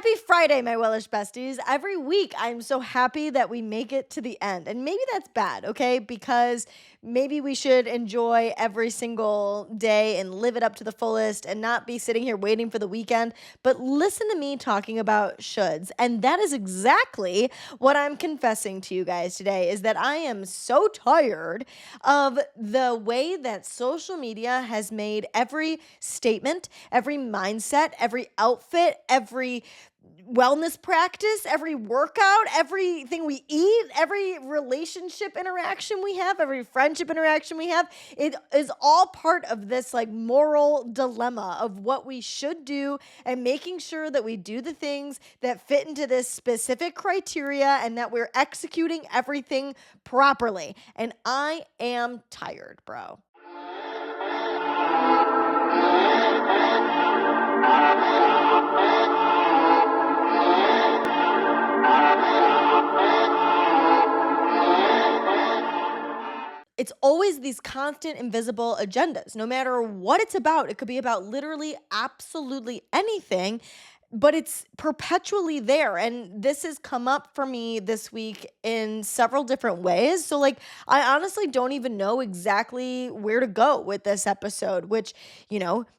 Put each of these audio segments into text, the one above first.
Happy Friday, my Wellish besties. Every week, I'm so happy that we make it to the end. And maybe that's bad, okay? Because maybe we should enjoy every single day and live it up to the fullest and not be sitting here waiting for the weekend. But listen to me talking about shoulds. And that is exactly what I'm confessing to you guys today is that I am so tired of the way that social media has made every statement, every mindset, every outfit, every wellness practice, every workout, everything we eat, every relationship interaction we have, every friendship interaction we have, it is all part of this like moral dilemma of what we should do and making sure that we do the things that fit into this specific criteria and that we're executing everything properly. And I am tired, bro. It's always these constant invisible agendas. No matter what it's about, it could be about literally absolutely anything, but it's perpetually there. And this has come up for me this week in several different ways. So, like, I honestly don't even know exactly where to go with this episode, which,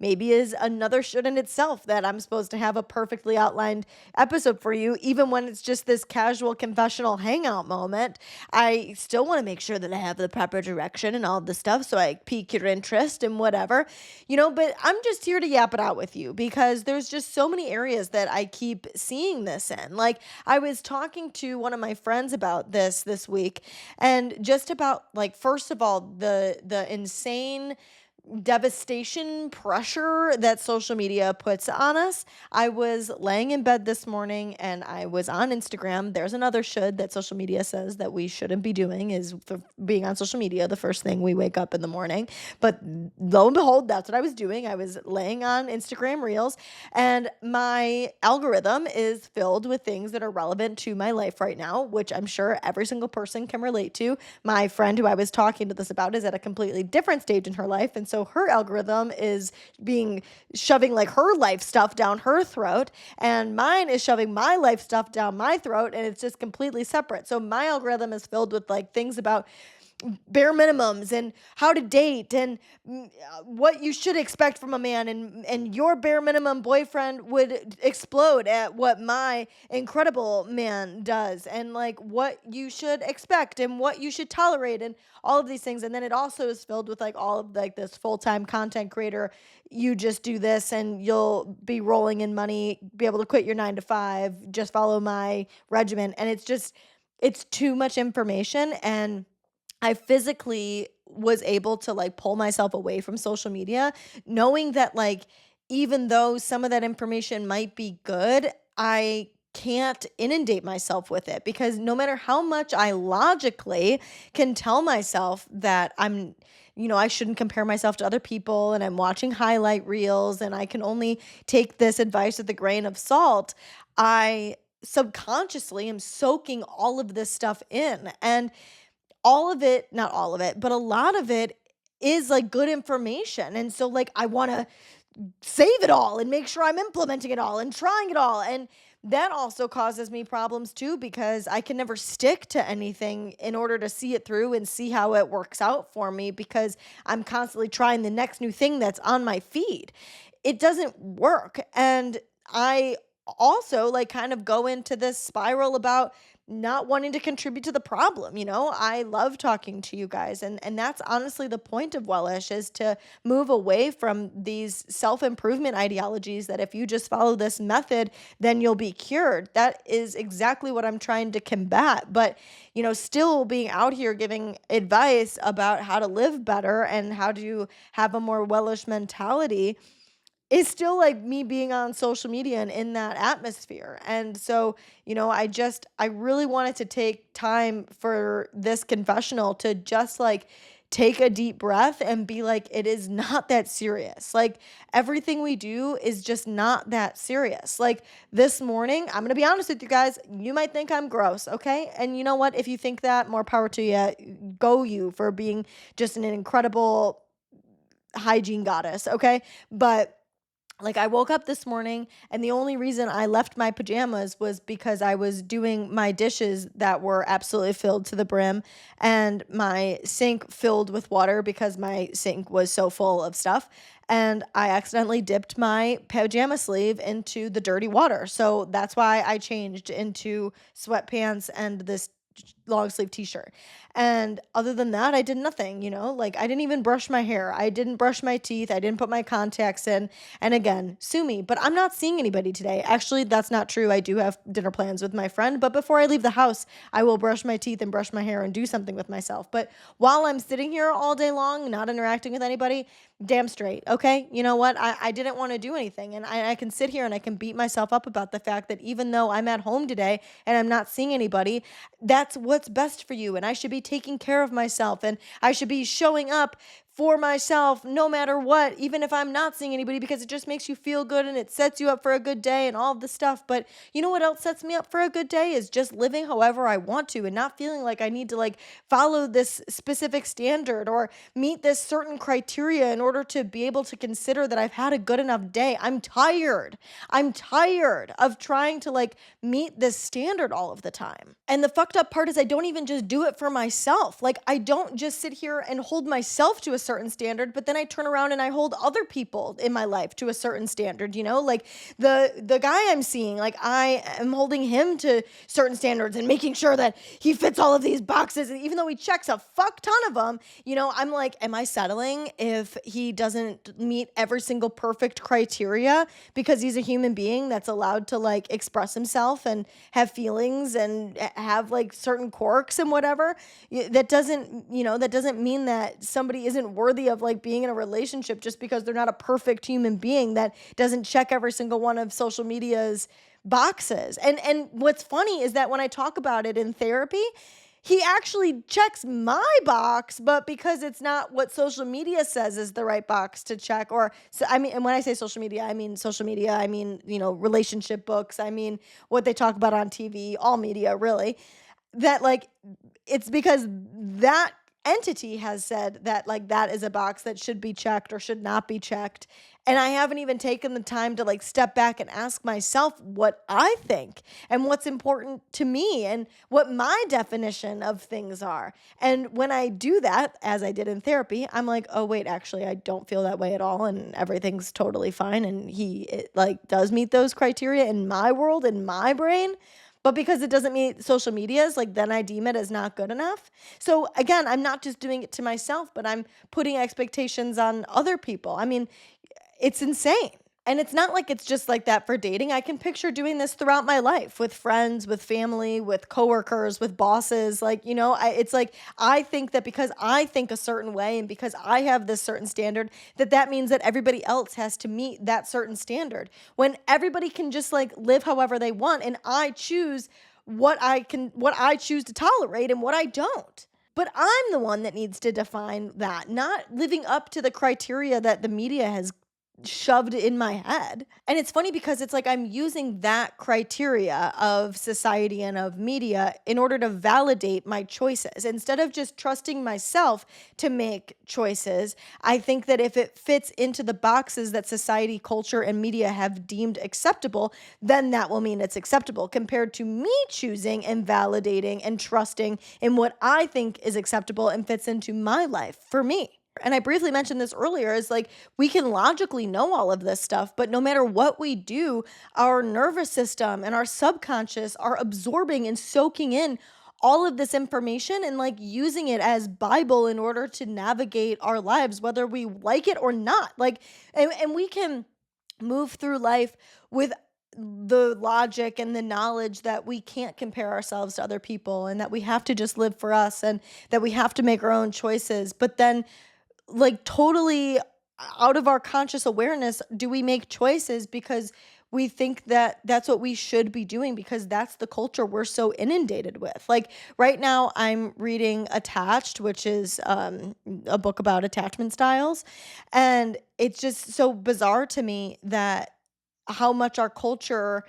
maybe is another should in itself that I'm supposed to have a perfectly outlined episode for you, even when it's just this casual confessional hangout moment. I still want to make sure that I have the proper direction and all of the stuff so I pique your interest and whatever, but I'm just here to yap it out with you because there's just so many areas that I keep seeing this in. Like, I was talking to one of my friends about this week and just about, like, first of all, the insane devastation pressure that social media puts on us. I was laying in bed this morning and I was on Instagram. There's another should that social media says that we shouldn't be doing is being on social media the first thing we wake up in the morning. But lo and behold, that's what I was doing. I was laying on Instagram Reels and my algorithm is filled with things that are relevant to my life right now, which I'm sure every single person can relate to. My friend who I was talking to this about is at a completely different stage in her life. And so her algorithm is shoving like her life stuff down her throat, and mine is shoving my life stuff down my throat, and it's just completely separate. So my algorithm is filled with like things about bare minimums and how to date and what you should expect from a man, and your bare minimum boyfriend would explode at what my incredible man does, and like what you should expect and what you should tolerate and all of these things. And then it also is filled with like all of like this full-time content creator, you just do this and you'll be rolling in money, be able to quit your 9 to 5, just follow my regimen. And it's too much information, and I physically was able to like pull myself away from social media, knowing that like even though some of that information might be good, I can't inundate myself with it because no matter how much I logically can tell myself that I shouldn't compare myself to other people and I'm watching highlight reels and I can only take this advice with a grain of salt, I subconsciously am soaking all of this stuff in. And all of it, not all of it, but a lot of it is like good information. And so like I want to save it all and make sure I'm implementing it all and trying it all. And that also causes me problems too because I can never stick to anything in order to see it through and see how it works out for me because I'm constantly trying the next new thing that's on my feed. It doesn't work. And I also like kind of go into this spiral about not wanting to contribute to the problem. I love talking to you guys, and that's honestly the point of Wellish is to move away from these self-improvement ideologies that if you just follow this method then you'll be cured. That is exactly what I'm trying to combat. But still being out here giving advice about how to live better and how to have a more Wellish mentality is still like me being on social media and in that atmosphere. And so, I really wanted to take time for this confessional to just like take a deep breath and be like, it is not that serious. Like everything we do is just not that serious. Like this morning, I'm going to be honest with you guys, you might think I'm gross. Okay. And you know what? If you think that, more power to you. Go you for being just an incredible hygiene goddess. Okay. But Like, I woke up this morning, and the only reason I left my pajamas was because I was doing my dishes that were absolutely filled to the brim, and my sink filled with water because my sink was so full of stuff. And I accidentally dipped my pajama sleeve into the dirty water. So that's why I changed into sweatpants and this long sleeve t-shirt. And other than that, I did nothing, like I didn't even brush my hair. I didn't brush my teeth. I didn't put my contacts in. And again, sue me, but I'm not seeing anybody today. Actually, that's not true. I do have dinner plans with my friend, but before I leave the house, I will brush my teeth and brush my hair and do something with myself. But while I'm sitting here all day long, not interacting with anybody, damn straight. Okay. You know what? I didn't want to do anything. And I can sit here and I can beat myself up about the fact that even though I'm at home today and I'm not seeing anybody, that's what's best for you. And I should be taking care of myself and I should be showing up for myself no matter what, even if I'm not seeing anybody, because it just makes you feel good and it sets you up for a good day and all of this stuff. But you know what else sets me up for a good day is just living however I want to and not feeling like I need to like follow this specific standard or meet this certain criteria in order to be able to consider that I've had a good enough day. I'm tired. I'm tired of trying to like meet this standard all of the time. And the fucked up part is I don't even just do it for myself. Like I don't just sit here and hold myself to a certain standard, but then I turn around and I hold other people in my life to a certain standard, like the guy I'm seeing, like I am holding him to certain standards and making sure that he fits all of these boxes. And even though he checks a fuck ton of them, I'm like, am I settling if he doesn't meet every single perfect criteria because he's a human being that's allowed to like express himself and have feelings and have like certain quirks and whatever? That doesn't mean that somebody isn't worthy of like being in a relationship just because they're not a perfect human being that doesn't check every single one of social media's boxes. And what's funny is that when I talk about it in therapy, he actually checks my box, but because it's not what social media says is the right box to check, or so, I mean, and when I say social media, I mean social media, I mean, relationship books, I mean what they talk about on TV, all media really, that like it's because that entity has said that like that is a box that should be checked or should not be checked. And I haven't even taken the time to like step back and ask myself what I think and what's important to me and what my definition of things are. And when I do that, as I did in therapy, I'm like, oh wait, actually I don't feel that way at all and everything's totally fine and it like does meet those criteria in my world, in my brain. But because it doesn't meet social media's, like then I deem it as not good enough. So again, I'm not just doing it to myself, but I'm putting expectations on other people. I mean, it's insane. And it's not like it's just like that for dating. I can picture doing this throughout my life with friends, with family, with coworkers, with bosses. Like, it's like I think that because I think a certain way and because I have this certain standard, that means that everybody else has to meet that certain standard. When everybody can just like live however they want and I choose what I choose to tolerate and what I don't. But I'm the one that needs to define that, not living up to the criteria that the media has shoved in my head. And it's funny because it's like I'm using that criteria of society and of media in order to validate my choices. Instead of just trusting myself to make choices, I think that if it fits into the boxes that society, culture, and media have deemed acceptable, then that will mean it's acceptable compared to me choosing and validating and trusting in what I think is acceptable and fits into my life for me. And I briefly mentioned this earlier, is like we can logically know all of this stuff, but no matter what we do, our nervous system and our subconscious are absorbing and soaking in all of this information and like using it as Bible in order to navigate our lives, whether we like it or not. Like, and we can move through life with the logic and the knowledge that we can't compare ourselves to other people and that we have to just live for us and that we have to make our own choices. But then like totally out of our conscious awareness do we make choices because we think that that's what we should be doing because that's the culture we're so inundated with. Like right now I'm reading Attached, which is a book about attachment styles, and it's just so bizarre to me that how much our culture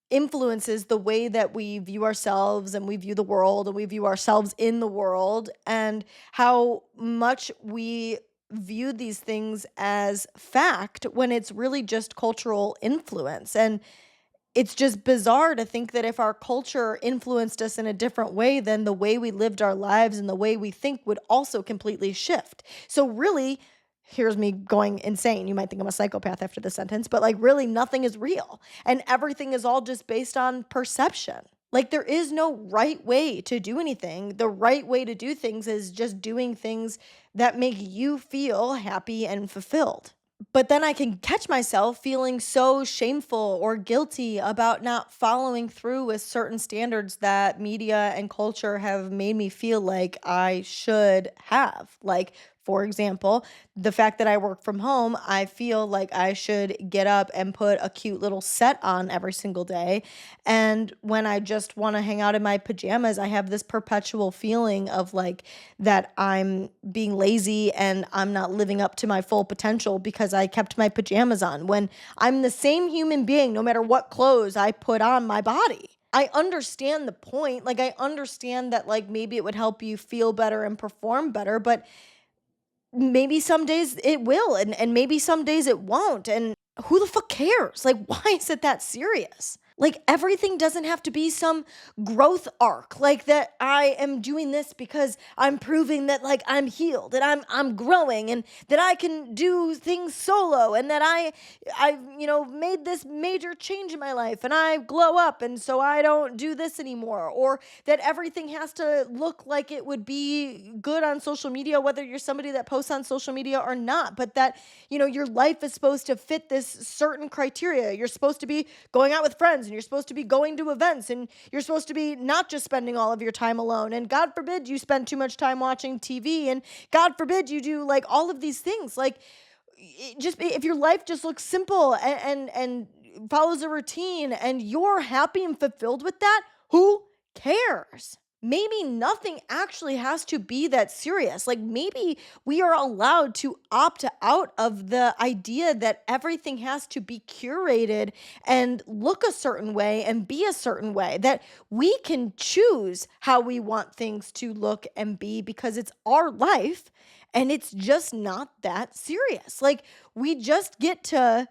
influences the way that we view ourselves and we view the world and we view ourselves in the world, and how much we viewed these things as fact when it's really just cultural influence. And it's just bizarre to think that if our culture influenced us in a different way, then the way we lived our lives and the way we think would also completely shift. So, really, here's me going insane. You might think I'm a psychopath after this sentence, but like, really, nothing is real. And everything is all just based on perception. Like, there is no right way to do anything. The right way to do things is just doing things that make you feel happy and fulfilled. But then I can catch myself feeling so shameful or guilty about not following through with certain standards that media and culture have made me feel like I should have. Like, for example, the fact that I work from home, I feel like I should get up and put a cute little set on every single day. And when I just want to hang out in my pajamas, I have this perpetual feeling of like that I'm being lazy and I'm not living up to my full potential because I kept my pajamas on when I'm the same human being no matter what clothes I put on my body. I understand the point. Like, I understand that, like, maybe it would help you feel better and perform better, but maybe some days it will, and maybe some days it won't, and who the fuck cares? Like, why is it that serious? Like, everything doesn't have to be some growth arc, like that I am doing this because I'm proving that like I'm healed and I'm growing and that I can do things solo and that I've made this major change in my life and I glow up and so I don't do this anymore, or that everything has to look like it would be good on social media whether you're somebody that posts on social media or not, but that your life is supposed to fit this certain criteria. You're supposed to be going out with friends and you're supposed to be going to events and you're supposed to be not just spending all of your time alone, and God forbid you spend too much time watching TV, and God forbid you do like all of these things. Like, if your life just looks simple and follows a routine and you're happy and fulfilled with that, who cares? Maybe nothing actually has to be that serious. Like, maybe we are allowed to opt out of the idea that everything has to be curated and look a certain way and be a certain way. That we can choose how we want things to look and be because it's our life and it's just not that serious. Like, we just get to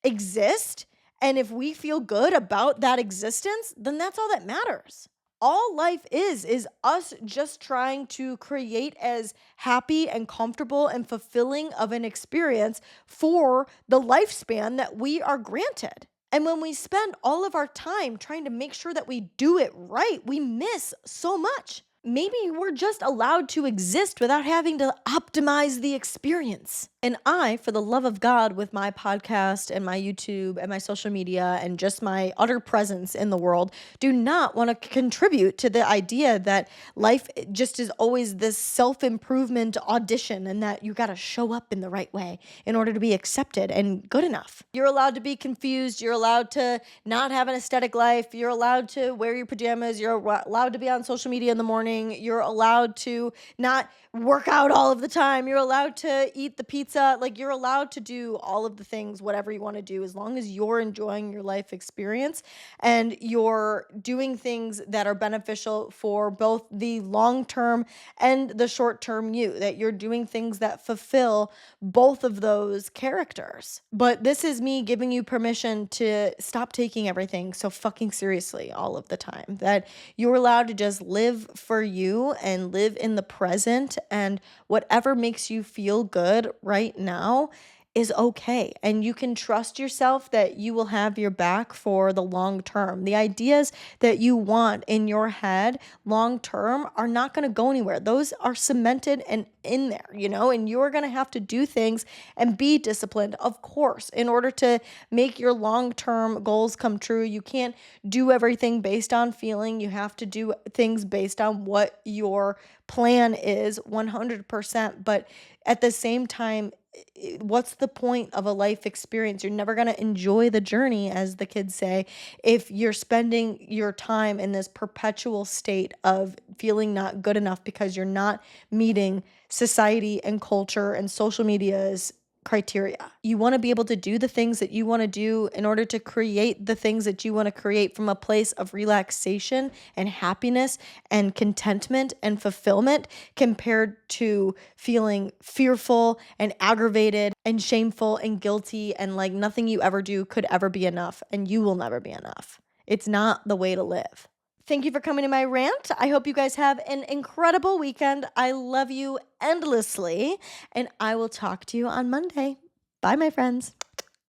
exist. And if we feel good about that existence, then that's all that matters. All life is us just trying to create as happy and comfortable and fulfilling of an experience for the lifespan that we are granted. And when we spend all of our time trying to make sure that we do it right, we miss so much. Maybe we're just allowed to exist without having to optimize the experience. And I, for the love of God, with my podcast and my YouTube and my social media and just my utter presence in the world, do not want to contribute to the idea that life just is always this self improvement audition and that you got to show up in the right way in order to be accepted and good enough. You're allowed to be confused. You're allowed to not have an aesthetic life. You're allowed to wear your pajamas. You're allowed to be on social media in the morning. You're allowed to not work out all of the time. You're allowed to eat the pizza. Like, you're allowed to do all of the things, whatever you want to do, as long as you're enjoying your life experience and you're doing things that are beneficial for both the long term and the short term you, that you're doing things that fulfill both of those characters. But this is me giving you permission to stop taking everything so fucking seriously all of the time, that you're allowed to just live for you and live in the present, and whatever makes you feel good right now is okay. And you can trust yourself that you will have your back for the long term. The ideas that you want in your head long term are not going to go anywhere. Those are cemented and in there, and you're going to have to do things and be disciplined, of course, in order to make your long term goals come true. You can't do everything based on feeling. You have to do things based on what your plan is 100%. But at the same time, what's the point of a life experience? You're never going to enjoy the journey, as the kids say, if you're spending your time in this perpetual state of feeling not good enough because you're not meeting society and culture and social media's criteria. You want to be able to do the things that you want to do in order to create the things that you want to create from a place of relaxation and happiness and contentment and fulfillment, compared to feeling fearful and aggravated and shameful and guilty and like nothing you ever do could ever be enough, and you will never be enough. It's not the way to live. Thank you for coming to my rant. I hope you guys have an incredible weekend. I love you endlessly, and I will talk to you on Monday. Bye, my friends.